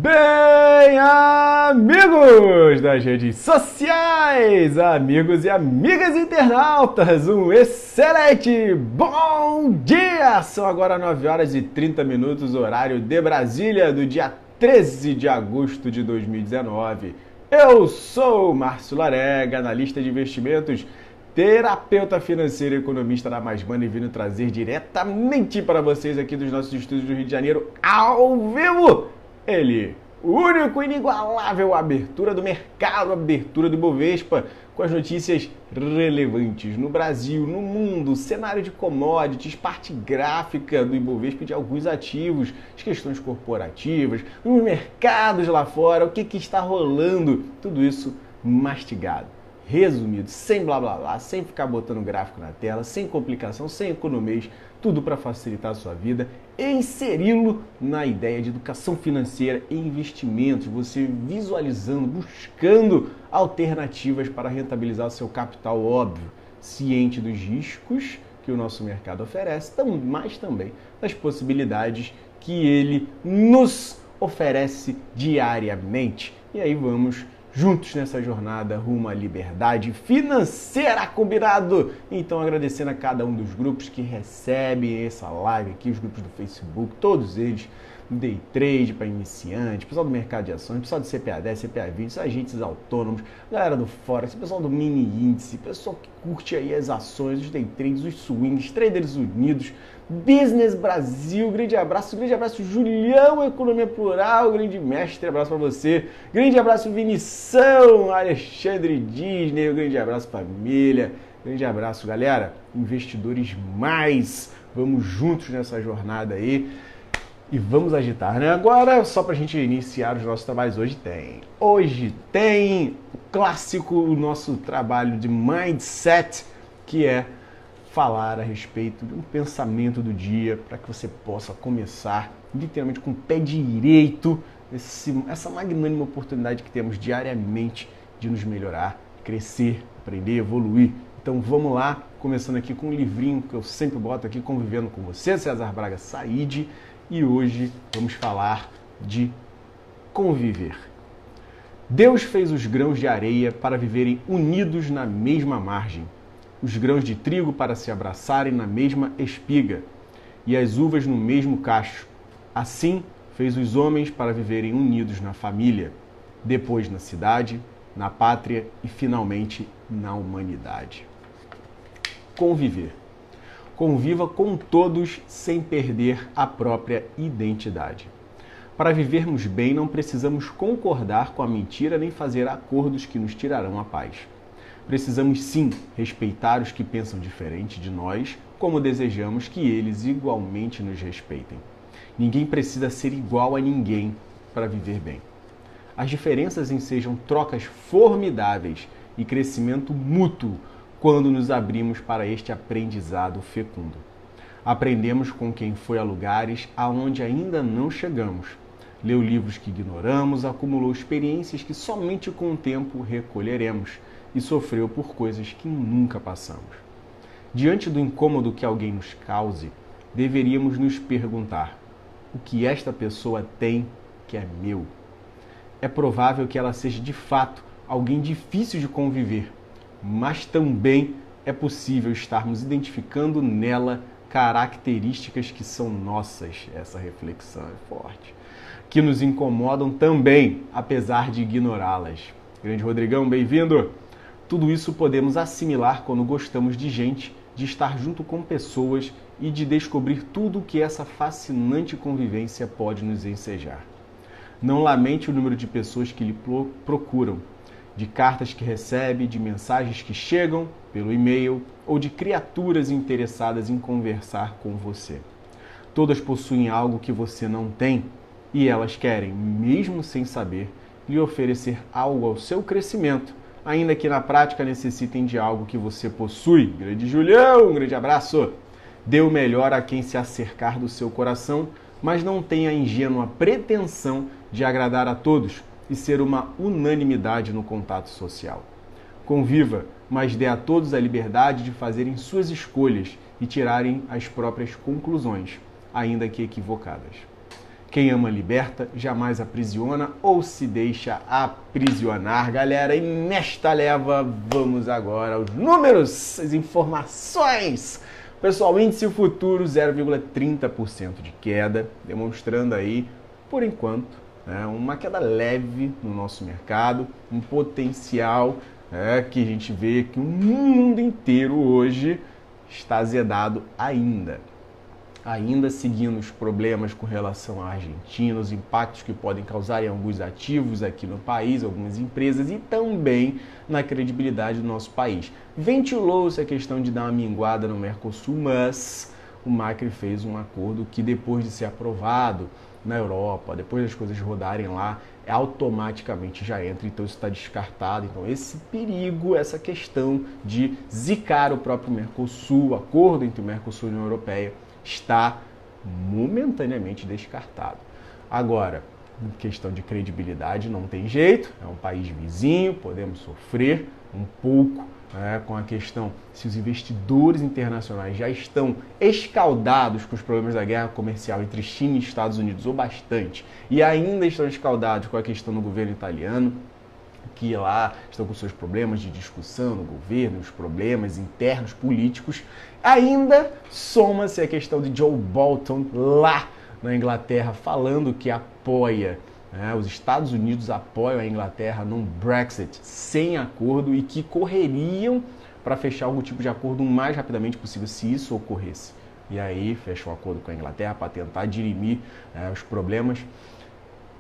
Bem, amigos das redes sociais, amigos e amigas internautas, um excelente bom dia! São agora 9 horas e 30 minutos, horário de Brasília, do dia 13 de agosto de 2019. Eu sou Márcio Larega, analista de investimentos, terapeuta financeiro e economista da Mais Money, vindo trazer diretamente para vocês aqui dos nossos estúdios do Rio de Janeiro, ao vivo, ele, o único e inigualável, abertura do mercado, abertura do Ibovespa, com as notícias relevantes no Brasil, no mundo, cenário de commodities, parte gráfica do Ibovespa de alguns ativos, as questões corporativas, os mercados lá fora, o que está rolando, tudo isso mastigado, resumido, sem blá blá blá, sem ficar botando gráfico na tela, sem complicação, sem economês, tudo para facilitar a sua vida e inseri-lo na ideia de educação financeira e investimentos, você visualizando, buscando alternativas para rentabilizar o seu capital, óbvio, ciente dos riscos que o nosso mercado oferece, mas também das possibilidades que ele nos oferece diariamente. E aí vamos juntos nessa jornada rumo à liberdade financeira, combinado? Então, agradecendo a cada um dos grupos que recebem essa live aqui, os grupos do Facebook, todos eles, Day Trade para iniciantes, pessoal do mercado de ações, pessoal do CPA10, CPA20, agentes autônomos, galera do Forex, pessoal do mini índice, pessoal que curte aí as ações, os Day Trades, os swings, Traders Unidos, Business Brasil, grande abraço Julião, Economia Plural, grande mestre, abraço para você, grande abraço Vinição, Alexandre Disney, grande abraço família, grande abraço galera, investidores mais, vamos juntos nessa jornada aí e vamos agitar, né? Agora, só pra gente iniciar os nossos trabalhos, hoje tem o clássico, o nosso trabalho de Mindset, que é falar a respeito de um pensamento do dia para que você possa começar literalmente com o pé direito essa magnânima oportunidade que temos diariamente de nos melhorar, crescer, aprender, evoluir. Então vamos lá, começando aqui com um livrinho que eu sempre boto aqui, Convivendo com Você, César Braga Said, e hoje vamos falar de conviver. Deus fez os grãos de areia para viverem unidos na mesma margem, os grãos de trigo para se abraçarem na mesma espiga, e as uvas no mesmo cacho. Assim, fez os homens para viverem unidos na família, depois na cidade, na pátria e, finalmente, na humanidade. Conviver. Conviva com todos sem perder a própria identidade. Para vivermos bem, não precisamos concordar com a mentira nem fazer acordos que nos tirarão a paz. Precisamos sim respeitar os que pensam diferente de nós, como desejamos que eles igualmente nos respeitem. Ninguém precisa ser igual a ninguém para viver bem. As diferenças ensejam trocas formidáveis e crescimento mútuo quando nos abrimos para este aprendizado fecundo. Aprendemos com quem foi a lugares aonde ainda não chegamos. Leu livros que ignoramos, acumulou experiências que somente com o tempo recolheremos e sofreu por coisas que nunca passamos. Diante do incômodo que alguém nos cause, deveríamos nos perguntar: o que esta pessoa tem que é meu? É provável que ela seja de fato alguém difícil de conviver, mas também é possível estarmos identificando nela características que são nossas, essa reflexão é forte, que nos incomodam também, apesar de ignorá-las. Grande Rodrigão, bem-vindo! Tudo isso podemos assimilar quando gostamos de gente, de estar junto com pessoas e de descobrir tudo o que essa fascinante convivência pode nos ensejar. Não lamente o número de pessoas que lhe procuram, de cartas que recebe, de mensagens que chegam pelo e-mail ou de criaturas interessadas em conversar com você. Todas possuem algo que você não tem e elas querem, mesmo sem saber, lhe oferecer algo ao seu crescimento, ainda que na prática necessitem de algo que você possui. Grande Julião, um grande abraço! Dê o melhor a quem se acercar do seu coração, mas não tenha a ingênua pretensão de agradar a todos e ser uma unanimidade no contato social. Conviva, mas dê a todos a liberdade de fazerem suas escolhas e tirarem as próprias conclusões, ainda que equivocadas. Quem ama liberta, jamais aprisiona ou se deixa aprisionar, galera. E nesta leva, vamos agora aos números, as informações. Pessoal, índice futuro 0,30% de queda, demonstrando aí, por enquanto, uma queda leve no nosso mercado, um potencial que a gente vê que o mundo inteiro hoje está azedado ainda seguindo os problemas com relação à Argentina, os impactos que podem causar em alguns ativos aqui no país, algumas empresas e também na credibilidade do nosso país. Ventilou-se a questão de dar uma minguada no Mercosul, mas o Macri fez um acordo que depois de ser aprovado na Europa, depois das coisas rodarem lá, automaticamente já entra, então isso está descartado. Então esse perigo, essa questão de zicar o próprio Mercosul, o acordo entre o Mercosul e a União Europeia, está momentaneamente descartado. Agora, em questão de credibilidade, não tem jeito, é um país vizinho, podemos sofrer um pouco com a questão se os investidores internacionais já estão escaldados com os problemas da guerra comercial entre China e Estados Unidos, ou bastante, e ainda estão escaldados com a questão do governo italiano, que lá estão com seus problemas de discussão no governo, os problemas internos políticos. Ainda soma-se a questão de Joe Bolton lá na Inglaterra falando que apoia, os Estados Unidos apoiam a Inglaterra num Brexit sem acordo e que correriam para fechar algum tipo de acordo o mais rapidamente possível se isso ocorresse. E aí fechou um acordo com a Inglaterra para tentar dirimir os problemas.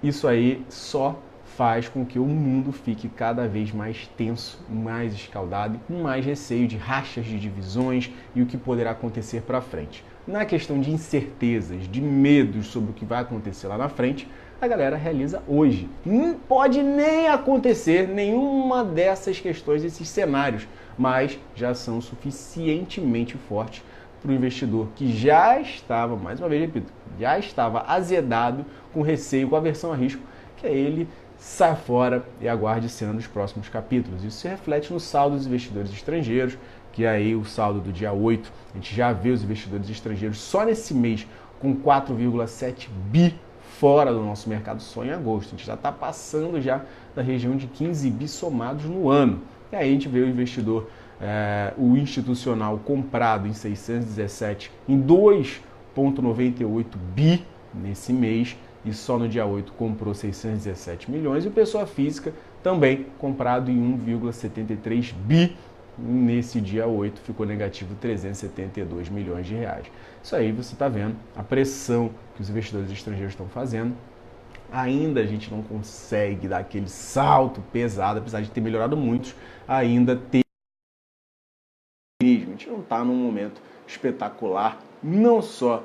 Isso aí só faz com que o mundo fique cada vez mais tenso, mais escaldado e com mais receio de rachas de divisões e o que poderá acontecer para frente. Na questão de incertezas, de medos sobre o que vai acontecer lá na frente, a galera realiza hoje. Não pode nem acontecer nenhuma dessas questões, desses cenários, mas já são suficientemente fortes para o investidor que já estava, mais uma vez repito, já estava azedado, com receio, com aversão a risco, que é ele saia fora e aguarde cena nos próximos capítulos. Isso se reflete no saldo dos investidores estrangeiros, que aí o saldo do dia 8, a gente já vê os investidores estrangeiros só nesse mês com 4,7 bi fora do nosso mercado só em agosto. A gente já está passando já da região de 15 bi somados no ano. E aí a gente vê o investidor, o institucional comprado em 617 em 2,98 bi nesse mês, e só no dia 8 comprou 617 milhões, e o pessoa física também comprado em 1,73 bi, nesse dia 8 ficou negativo 372 milhões de reais. Isso aí você está vendo a pressão que os investidores estrangeiros estão fazendo. Ainda a gente não consegue dar aquele salto pesado, apesar de ter melhorado muito, ainda tem. A gente não está num momento espetacular, não só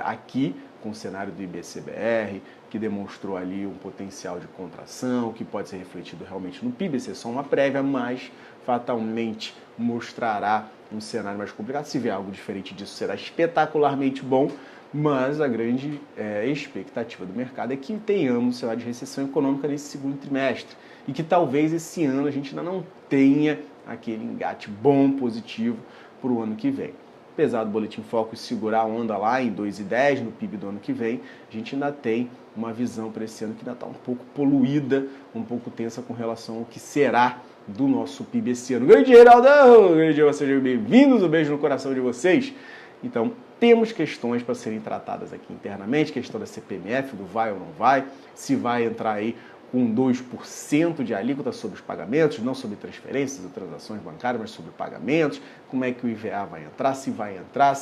aqui, com o cenário do IBCBR, que demonstrou ali um potencial de contração, que pode ser refletido realmente no PIB, isso é só uma prévia, mas fatalmente mostrará um cenário mais complicado. Se vier algo diferente disso, será espetacularmente bom, mas a grande expectativa do mercado é que tenhamos um cenário de recessão econômica nesse segundo trimestre, e que talvez esse ano a gente ainda não tenha aquele engate bom, positivo, para o ano que vem. Apesar do Boletim Focus segurar a onda lá em 2,10 no PIB do ano que vem, a gente ainda tem uma visão para esse ano que ainda está um pouco poluída, um pouco tensa com relação ao que será do nosso PIB esse ano. Grande Geraldão! Grande dia, sejam bem-vindos, um beijo no coração de vocês. Então, temos questões para serem tratadas aqui internamente, questão da CPMF, do vai ou não vai, se vai entrar aí com 2% de alíquota sobre os pagamentos, não sobre transferências ou transações bancárias, mas sobre pagamentos, como é que o IVA vai entrar, se vai entrar,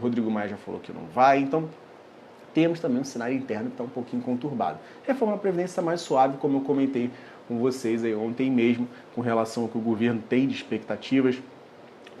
Rodrigo Maia já falou que não vai, então temos também um cenário interno que está um pouquinho conturbado. Reforma da Previdência está mais suave, como eu comentei com vocês aí ontem mesmo, com relação ao que o governo tem de expectativas,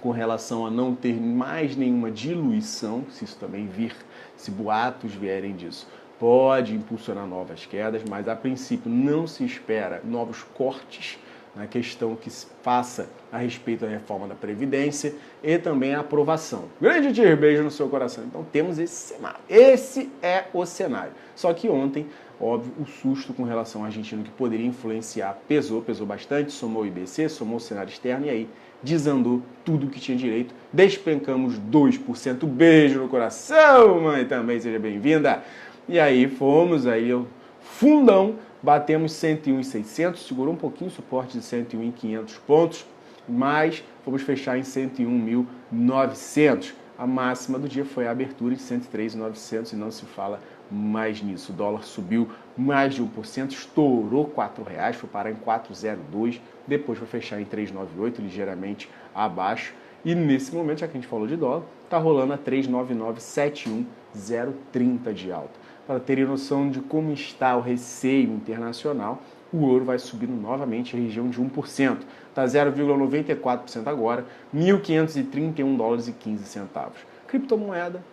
com relação a não ter mais nenhuma diluição, se isso também vir, se boatos vierem disso, pode impulsionar novas quedas, mas a princípio não se espera novos cortes na questão que se faça a respeito da reforma da Previdência e também a aprovação. Grande Tir, beijo no seu coração. Então temos esse cenário. Esse é o cenário. Só que ontem, óbvio, o susto com relação ao argentino que poderia influenciar pesou bastante, somou o IBC, somou o cenário externo e aí desandou tudo que tinha direito. Despencamos 2%. Beijo no coração, mãe, também seja bem-vinda. E aí fomos aí ao fundão, batemos 101.600, segurou um pouquinho o suporte de 101.500 pontos, mas fomos fechar em 101.900. A máxima do dia foi a abertura em 103.900 e não se fala mais nisso. O dólar subiu mais de 1%, estourou R$4, foi parar em 4,02, depois foi fechar em 3,98, ligeiramente abaixo. E nesse momento, já que a gente falou de dólar, está rolando a 3,9971, 0,30 de alta. Para terem noção de como está o receio internacional, o ouro vai subindo novamente a região de 1%. Está 0,94% agora, 1.531 dólares e 15 centavos. Criptomoeda,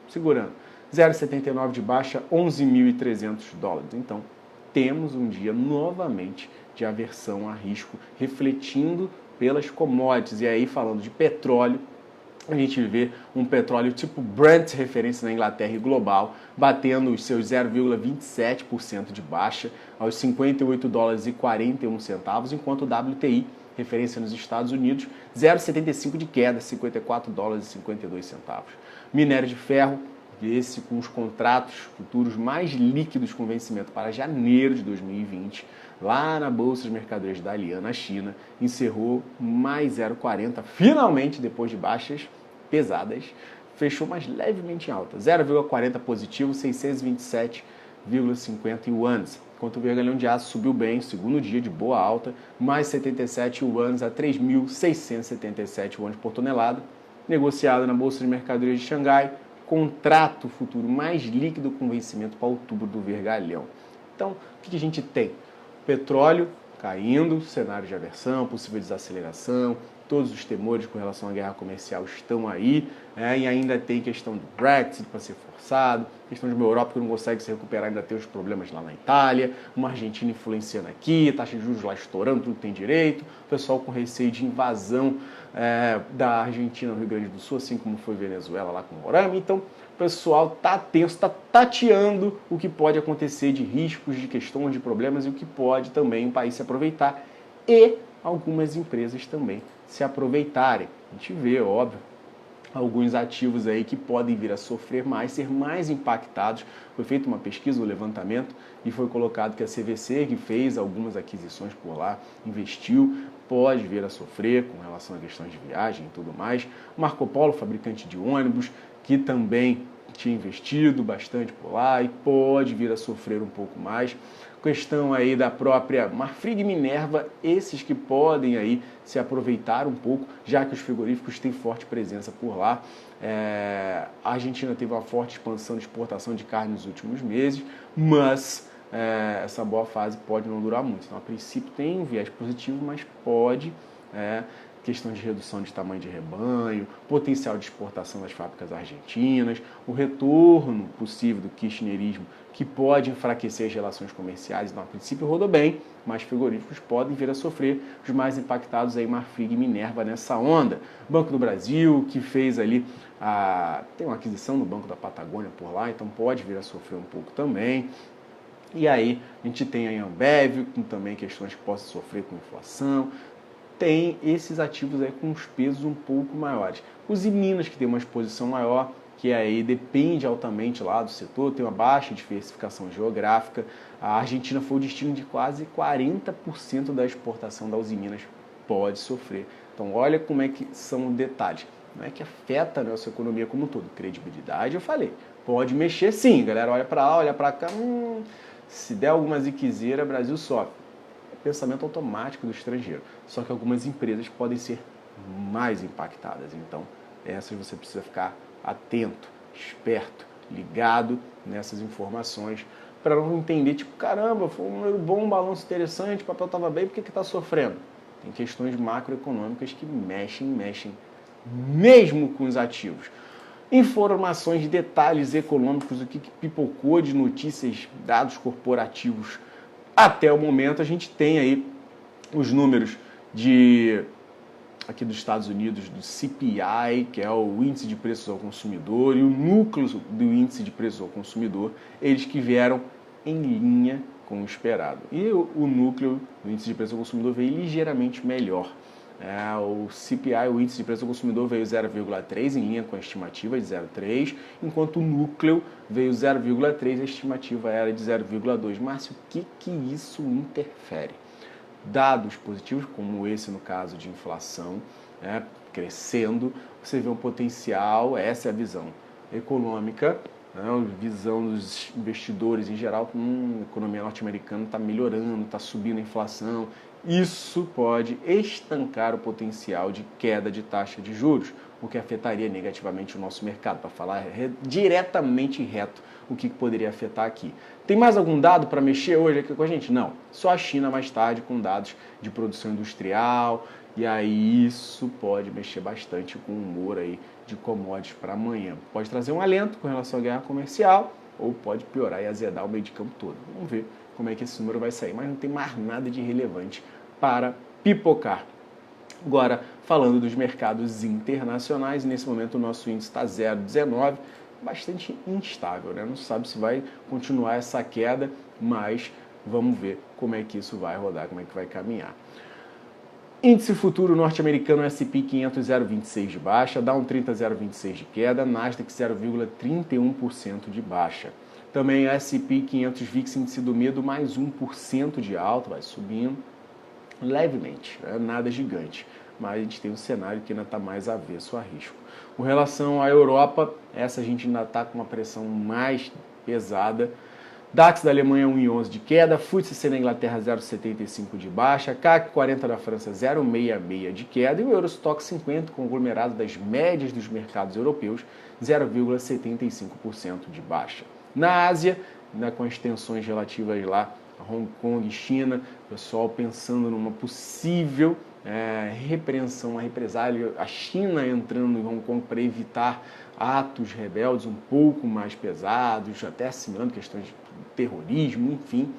segurando. 0,79 de baixa, 11.300 dólares. Então, temos um dia novamente de aversão a risco, refletindo pelas commodities. E aí, falando de petróleo, a gente vê um petróleo tipo Brent, referência na Inglaterra e global, batendo os seus 0,27% de baixa aos 58 dólares e 41 centavos, enquanto o WTI, referência nos Estados Unidos, 0,75 de queda, 54 dólares e 52 centavos. Minério de ferro, esse com os contratos futuros mais líquidos com vencimento para janeiro de 2020, lá na Bolsa de Mercadorias da Dalian, na China, encerrou mais 0,40, finalmente, depois de baixas pesadas, fechou mais levemente em alta, 0,40 positivo, 627,50 yuans, enquanto o vergalhão de aço subiu bem, segundo dia de boa alta, mais 77 yuans a 3.677 yuans por tonelada, negociado na Bolsa de Mercadorias de Xangai, contrato futuro mais líquido com vencimento para outubro do vergalhão. Então, o que a gente tem? Petróleo caindo, cenário de aversão, possível desaceleração, todos os temores com relação à guerra comercial estão aí, e ainda tem questão do Brexit para ser forçado, questão de uma Europa que não consegue se recuperar, ainda tem os problemas lá na Itália, uma Argentina influenciando aqui, taxa de juros lá estourando, tudo tem direito, o pessoal com receio de invasão da Argentina no Rio Grande do Sul, assim como foi Venezuela lá com o Morame. Então o pessoal está tenso, está tateando o que pode acontecer de riscos, de questões, de problemas e o que pode também o país se aproveitar e algumas empresas também se aproveitarem. A gente vê, óbvio, alguns ativos aí que podem vir a sofrer mais, ser mais impactados. Foi feita uma pesquisa, um levantamento, e foi colocado que a CVC, que fez algumas aquisições por lá, investiu, pode vir a sofrer com relação a questões de viagem e tudo mais. Marco Polo, fabricante de ônibus, que também tinha investido bastante por lá e pode vir a sofrer um pouco mais. Questão aí da própria Marfrig e Minerva, esses que podem aí se aproveitar um pouco, já que os frigoríficos têm forte presença por lá. A Argentina teve uma forte expansão de exportação de carne nos últimos meses, mas essa boa fase pode não durar muito. Então, a princípio tem um viés positivo, mas pode, questão de redução de tamanho de rebanho, potencial de exportação das fábricas argentinas, o retorno possível do kirchnerismo, que pode enfraquecer as relações comerciais. Então, a princípio rodou bem, mas frigoríficos podem vir a sofrer. Os mais impactados aí, Marfrig e Minerva nessa onda. Banco do Brasil, que fez ali, tem uma aquisição no Banco da Patagônia por lá, então pode vir a sofrer um pouco também. E aí, a gente tem a Ambev, com também questões que possam sofrer com inflação. Tem esses ativos aí com os pesos um pouco maiores. Os Minas, que tem uma exposição maior, que aí depende altamente lá do setor, tem uma baixa diversificação geográfica. A Argentina foi o destino de quase 40% da exportação da Usiminas, pode sofrer. Então olha como é que são detalhes. Não é que afeta a nossa economia como um todo. Credibilidade, eu falei. Pode mexer sim, galera. Olha para lá, olha para cá. Se der alguma ziquezeira, Brasil sofre. Pensamento automático do estrangeiro. Só que algumas empresas podem ser mais impactadas. Então, essas você precisa ficar atento, esperto, ligado nessas informações para não entender, tipo, caramba, foi um número bom, um balanço interessante, o papel estava bem, por que está sofrendo? Tem questões macroeconômicas que mexem mesmo com os ativos. Informações de detalhes econômicos, o que pipocou de notícias, dados corporativos. Até o momento a gente tem aí os números aqui dos Estados Unidos do CPI, que é o Índice de Preços ao Consumidor, e o núcleo do Índice de Preços ao Consumidor, eles que vieram em linha com o esperado. E o núcleo do Índice de Preços ao Consumidor veio ligeiramente melhor. O CPI, o índice de preço ao consumidor, veio 0,3, em linha com a estimativa de 0,3, enquanto o núcleo veio 0,3, a estimativa era de 0,2. Márcio, o que isso interfere? Dados positivos, como esse no caso de inflação, crescendo, você vê um potencial, essa é a visão econômica, a visão dos investidores em geral, a economia norte-americana está melhorando, está subindo a inflação. Isso pode estancar o potencial de queda de taxa de juros, o que afetaria negativamente o nosso mercado. Para falar diretamente reto, o que poderia afetar aqui. Tem mais algum dado para mexer hoje aqui com a gente? Não, só a China mais tarde com dados de produção industrial, e aí isso pode mexer bastante com o humor aí de commodities para amanhã. Pode trazer um alento com relação à guerra comercial, ou pode piorar e azedar o meio de campo todo. Vamos ver como é que esse número vai sair, mas não tem mais nada de relevante para pipocar. Agora, falando dos mercados internacionais, nesse momento o nosso índice está 0,19, bastante instável, né? Não sabe se vai continuar essa queda, mas vamos ver como é que isso vai rodar, como é que vai caminhar. Índice futuro norte-americano S&P 500 0,26 de baixa, Dow 30 0,26 de queda, Nasdaq 0,31% de baixa. Também S&P 500 VIX índice do medo mais 1% de alta, vai subindo levemente, nada gigante, mas a gente tem um cenário que ainda está mais avesso a risco. Com relação à Europa, essa a gente ainda está com uma pressão mais pesada. DAX da Alemanha 1,11 de queda, FTSE na Inglaterra 0,75 de baixa, CAC 40 da França 0,66 de queda e o Eurostock 50, conglomerado das médias dos mercados europeus, 0,75% de baixa. Na Ásia, com as tensões relativas lá a Hong Kong e China, o pessoal pensando numa possível repreensão, uma represália, a China entrando em Hong Kong para evitar atos rebeldes um pouco mais pesados, até assimilando questões de terrorismo, enfim.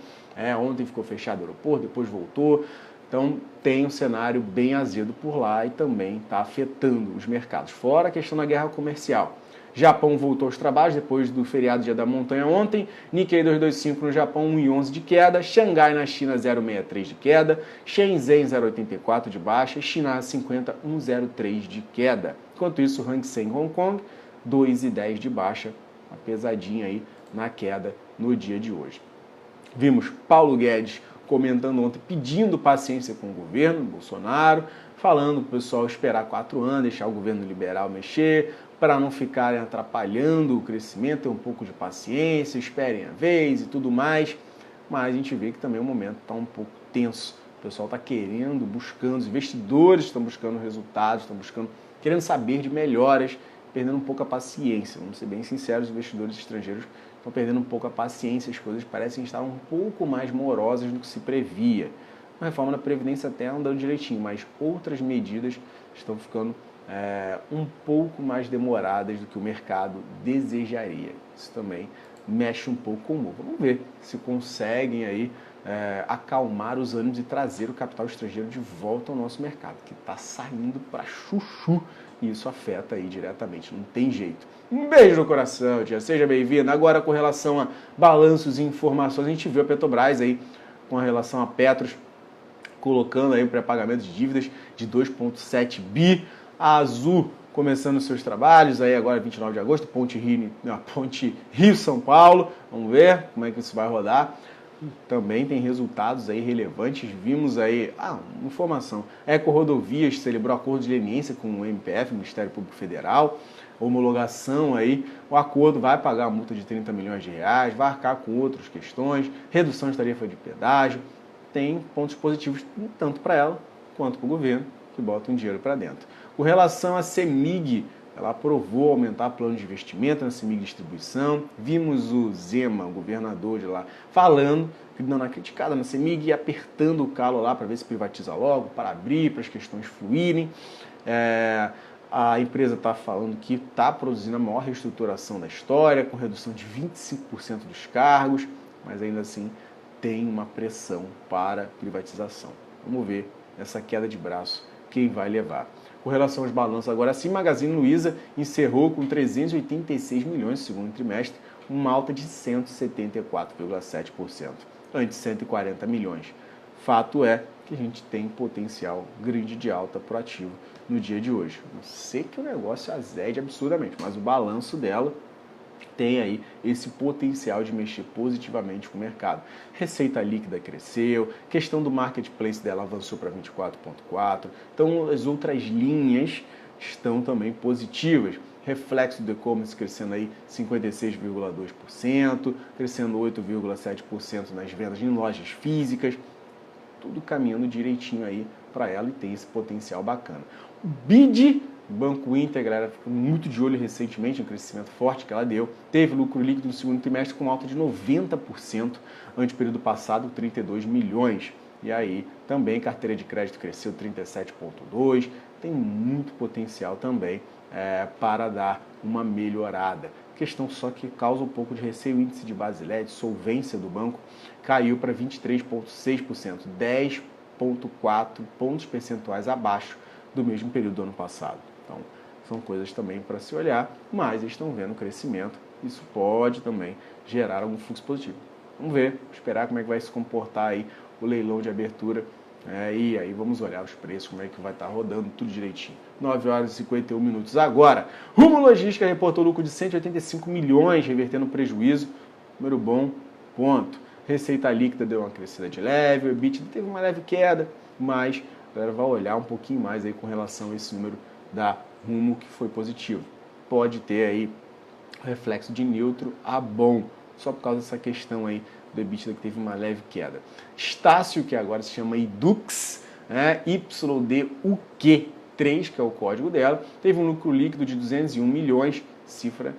Ontem ficou fechado o aeroporto, depois voltou. Então tem um cenário bem azedo por lá e também está afetando os mercados. Fora a questão da guerra comercial. Japão voltou aos trabalhos depois do feriado Dia da Montanha ontem. Nikkei 225 no Japão, 1,11 de queda. Xangai na China, 0,63 de queda. Shenzhen, 0,84 de baixa. China 50, 1,03 de queda. Enquanto isso, Hang Seng Hong Kong, 2,10 de baixa. Uma pesadinha aí na queda no dia de hoje. Vimos Paulo Guedes comentando ontem, pedindo paciência com o governo Bolsonaro, falando para o pessoal esperar 4 anos, deixar o governo liberal mexer, para não ficarem atrapalhando o crescimento, ter um pouco de paciência, esperem a vez e tudo mais. Mas a gente vê que também o momento está um pouco tenso. O pessoal está querendo, buscando, os investidores estão buscando resultados, querendo saber de melhoras, perdendo um pouco a paciência. Vamos ser bem sinceros, os investidores estrangeiros estão perdendo um pouco a paciência, as coisas parecem estar um pouco mais morosas do que se previa. A reforma da Previdência até andando direitinho, mas outras medidas estão ficando um pouco mais demoradas do que o mercado desejaria. Isso também mexe um pouco com o humor. Vamos ver se conseguem aí acalmar os ânimos e trazer o capital estrangeiro de volta ao nosso mercado, que está saindo para chuchu, e isso afeta aí diretamente, não tem jeito. Um beijo no coração, tia, seja bem-vindo. Agora, com relação a balanços e informações, a gente viu a Petrobras aí com relação a Petros, colocando aí o pré-pagamento de dívidas de 2,7 bi. A Azul começando seus trabalhos, aí agora 29 de agosto, Ponte Rio-São Paulo, vamos ver como é que isso vai rodar. Também tem resultados aí relevantes, vimos aí, informação, a EcoRodovias celebrou acordo de leniência com o MPF, Ministério Público Federal, homologação aí, o acordo vai pagar a multa de 30 milhões de reais, vai arcar com outras questões, redução de tarifa de pedágio, tem pontos positivos tanto para ela quanto para o governo, que botam dinheiro para dentro. Com relação à CEMIG, ela aprovou aumentar o plano de investimento na CEMIG Distribuição. Vimos o Zema, o governador de lá, falando, dando uma criticada na CEMIG e apertando o calo lá para ver se privatiza logo, para abrir, para as questões fluírem. A empresa está falando que está produzindo a maior reestruturação da história, com redução de 25% dos cargos, mas ainda assim tem uma pressão para privatização. Vamos ver essa queda de braço quem vai levar. Com relação aos balanços, agora sim, Magazine Luiza encerrou com 386 milhões no segundo trimestre, uma alta de 174,7%, antes 140 milhões. Fato é que a gente tem potencial grande de alta pro ativo no dia de hoje. Não sei que o negócio azede absurdamente, mas o balanço dela tem aí esse potencial de mexer positivamente com o mercado. Receita líquida cresceu, questão do marketplace dela avançou para 24,4, então as outras linhas estão também positivas. Reflexo do e-commerce crescendo aí 56,2%, crescendo 8,7% nas vendas em lojas físicas, tudo caminhando direitinho aí para ela e tem esse potencial bacana. O BID, Banco Inter, galera, ficou muito de olho recentemente no crescimento forte que ela deu. Teve lucro líquido no segundo trimestre com alta de 90% ante o período passado, 32 milhões. E aí, também carteira de crédito cresceu 37,2%. Tem muito potencial também para dar uma melhorada. Questão só que causa um pouco de receio, o índice de Basileia, de solvência do banco, caiu para 23,6%, 10,4 pontos percentuais abaixo do mesmo período do ano passado. Então, são coisas também para se olhar, mas eles estão vendo crescimento, isso pode também gerar algum fluxo positivo. Vamos ver, esperar como é que vai se comportar aí o leilão de abertura, e aí vamos olhar os preços, como é que vai estar rodando tudo direitinho. 9 horas e 51 minutos agora. Rumo Logística reportou lucro de 185 milhões, revertendo prejuízo, número bom, ponto. Receita líquida deu uma crescida de leve, o EBITDA teve uma leve queda, mas a galera vai olhar um pouquinho mais aí com relação a esse número da Rumo, que foi positivo. Pode ter aí reflexo de neutro a bom, só por causa dessa questão aí do EBITDA que teve uma leve queda. Estácio, que agora se chama Idux, YDUQ3, que é o código dela, teve um lucro líquido de 201 milhões, cifra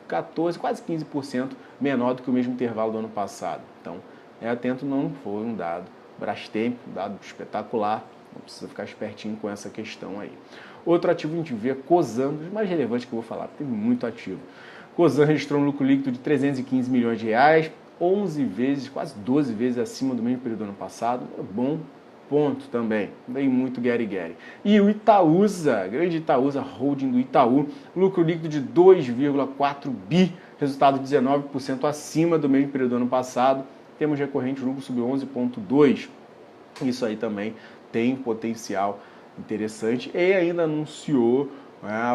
14, quase 15% menor do que o mesmo intervalo do ano passado. Então, atento, não foi um dado Brastemp, um dado espetacular, não precisa ficar espertinho com essa questão aí. Outro ativo a gente vê, Cosan, um dos mais relevantes que eu vou falar, teve muito ativo. Cosan registrou um lucro líquido de 315 milhões de reais, 11 vezes, quase 12 vezes acima do mesmo período do ano passado. Bom ponto também, bem muito Gary. E o Itaúsa, grande Itaúsa, holding do Itaú, lucro líquido de 2,4 bi, resultado 19% acima do mesmo período do ano passado. Temos recorrente, o lucro subiu 11,2. Isso aí também tem potencial interessante e ainda anunciou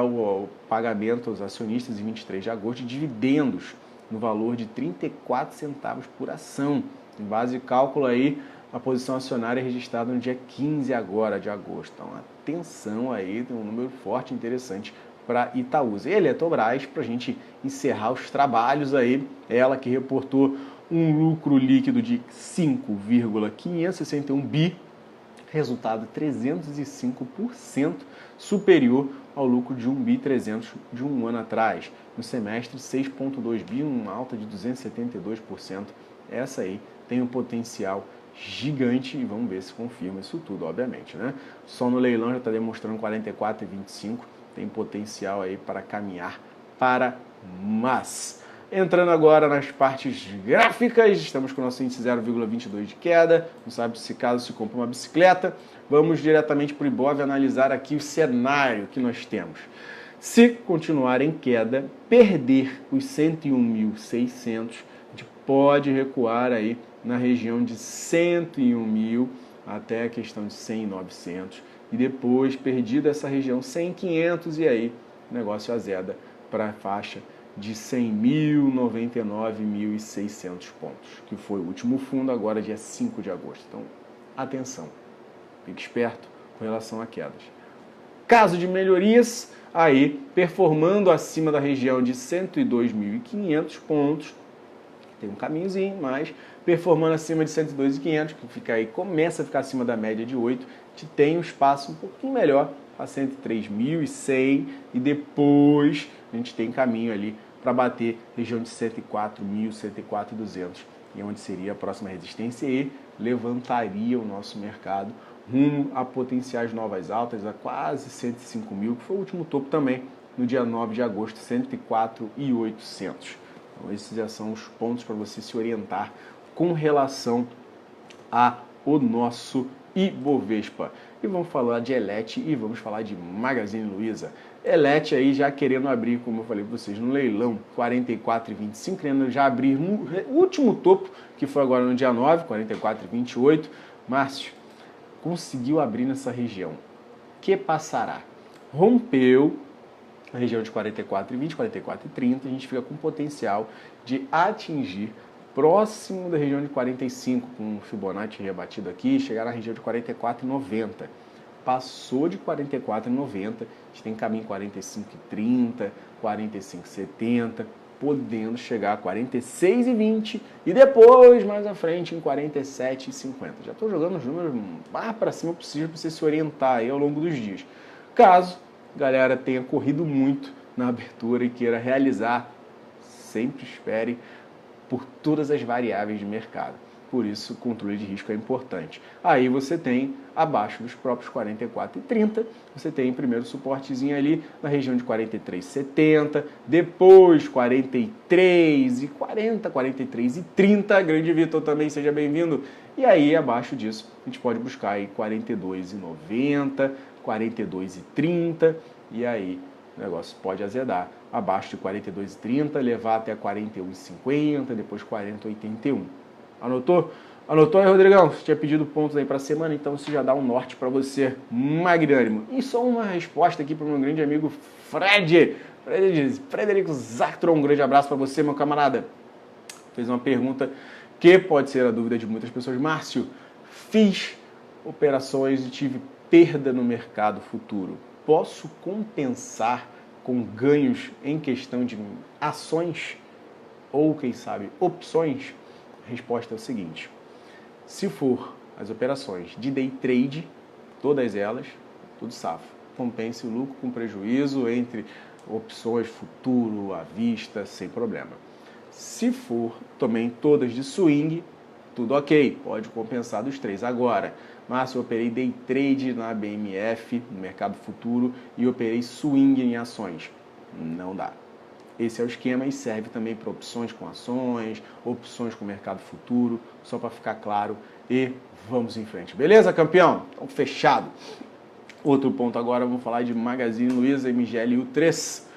o pagamento aos acionistas em 23 de agosto de dividendos no valor de 34 centavos por ação. Em base de cálculo aí, a posição acionária é registrada no dia 15 agora de agosto. Então, atenção aí, tem um número forte e interessante para Itaúsa. E a Eletrobras, para a gente encerrar os trabalhos aí, ela que reportou um lucro líquido de 5,561 bi, resultado 305% superior ao lucro de 1,300 bi de um ano atrás. No semestre, 6,2 bi, uma alta de 272%. Essa aí tem um potencial gigante e vamos ver se confirma isso tudo, obviamente, né? Só no leilão já está demonstrando 44,25, tem potencial aí para caminhar para mais. Entrando agora nas partes gráficas, estamos com o nosso índice 0,22 de queda, não sabe se caso se compra uma bicicleta. Vamos diretamente para o Ibov analisar aqui o cenário que nós temos. Se continuar em queda, perder os 101.600, a gente pode recuar aí na região de 101 mil até a questão de 100.900 e depois, perdida essa região 100.500 e aí o negócio azeda para a faixa de 100.000, 99.600 pontos, que foi o último fundo agora dia 5 de agosto. Então, atenção, fique esperto com relação a quedas. Caso de melhorias, aí performando acima da região de 102.500 pontos, tem um caminhozinho, mas performando acima de 102.500, que fica aí, começa a ficar acima da média de 8, a gente tem um espaço um pouquinho melhor a 103.100 e depois a gente tem caminho ali para bater região de 104.000, 104.200, e onde seria a próxima resistência e levantaria o nosso mercado rumo a potenciais novas altas a quase 105 mil, que foi o último topo também no dia 9 de agosto, 104.800. Então esses já são os pontos para você se orientar com relação ao nosso Ibovespa. E vamos falar de Elete e vamos falar de Magazine Luiza. Elete aí já querendo abrir, como eu falei para vocês, no leilão 44,25, querendo já abrir no último topo, que foi agora no dia 9, 44,28. Márcio, conseguiu abrir nessa região. Que passará? Rompeu a região de 44,20, 44,30, a gente fica com potencial de atingir próximo da região de 45, com o Fibonacci rebatido aqui, chegar na região de 44,90. Passou de 44,90, a gente tem caminho 45,30, 45,70, podendo chegar a 46,20 e depois, mais à frente, em 47,50. Já estou jogando os números mais para cima possível para você se orientar aí ao longo dos dias. Caso a galera tenha corrido muito na abertura e queira realizar, sempre espere por todas as variáveis de mercado. Por isso, o controle de risco é importante. Aí você tem, abaixo dos próprios 44,30, você tem primeiro suportezinho ali na região de 43,70, depois 43,40, 43,30. Grande Vitor também, seja bem-vindo. E aí, abaixo disso, a gente pode buscar aí 42,90, 42,30, e aí o negócio pode azedar. Abaixo de 42,30, levar até 41,50, depois 40,81. Anotou? Anotou aí, Rodrigão? Você tinha pedido pontos aí para a semana, então isso já dá um norte para você, magnânimo. E só uma resposta aqui para o meu grande amigo Frederico Zactron. Um grande abraço para você, meu camarada. Fez uma pergunta que pode ser a dúvida de muitas pessoas. Márcio, fiz operações e tive perda no mercado futuro. Posso compensar com ganhos em questão de ações ou, quem sabe, opções? A resposta é o seguinte: se for as operações de day trade, todas elas, tudo safo. Compense o lucro com prejuízo entre opções, futuro, à vista, sem problema. Se for também todas de swing, tudo ok, pode compensar dos três. Agora, Márcio, eu operei day trade na BMF, no mercado futuro, e operei swing em ações. Não dá. Esse é o esquema e serve também para opções com ações, opções com mercado futuro, só para ficar claro, e vamos em frente. Beleza, campeão? Então, fechado. Outro ponto agora, vamos falar de Magazine Luiza, MGLU3.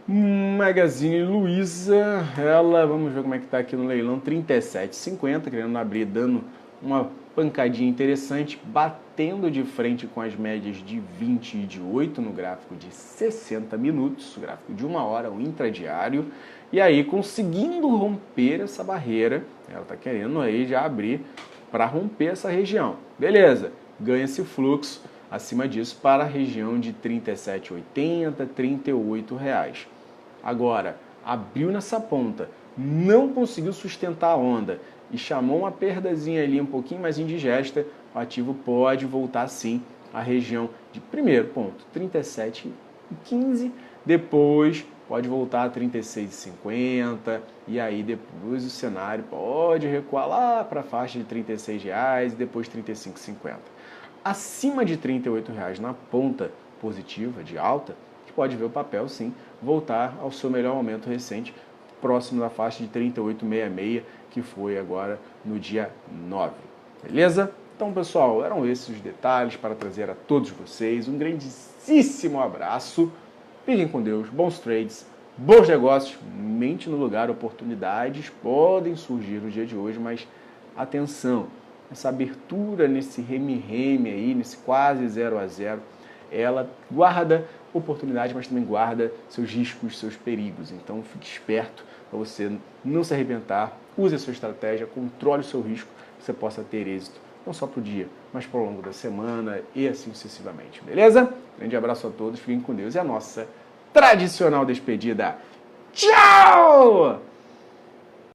Magazine Luiza, ela, vamos ver como é que está aqui no leilão, 37,50, querendo abrir, dando uma pancadinha interessante, batendo de frente com as médias de 20 e de 8 no gráfico de 60 minutos, o gráfico de 1 hora, o intradiário, e aí conseguindo romper essa barreira, ela está querendo aí já abrir para romper essa região. Beleza, ganha esse fluxo acima disso para a região de R$ 37,80, R$ 38. Agora, abriu nessa ponta, não conseguiu sustentar a onda e chamou uma perdazinha ali um pouquinho mais indigesta, o ativo pode voltar sim à região de primeiro ponto, 37,15, depois pode voltar a 36,50 e aí depois o cenário pode recuar lá para a faixa de R$ 36 e depois R$ 35,50. Acima de R$ 38 na ponta positiva, de alta, que pode ver o papel sim voltar ao seu melhor momento recente, próximo da faixa de 38,66, que foi agora no dia 9. Beleza? Então, pessoal, eram esses os detalhes para trazer a todos vocês. Um grandíssimo abraço. Fiquem com Deus, bons trades, bons negócios. Mente no lugar, oportunidades podem surgir no dia de hoje, mas atenção, essa abertura nesse reme-reme aí, nesse quase 0 a 0, ela guarda oportunidade, mas também guarda seus riscos, seus perigos. Então, fique esperto para você não se arrebentar. Use a sua estratégia, controle o seu risco, que você possa ter êxito, não só para o dia, mas para o longo da semana e assim sucessivamente. Beleza? Grande abraço a todos, fiquem com Deus. E a nossa tradicional despedida. Tchau!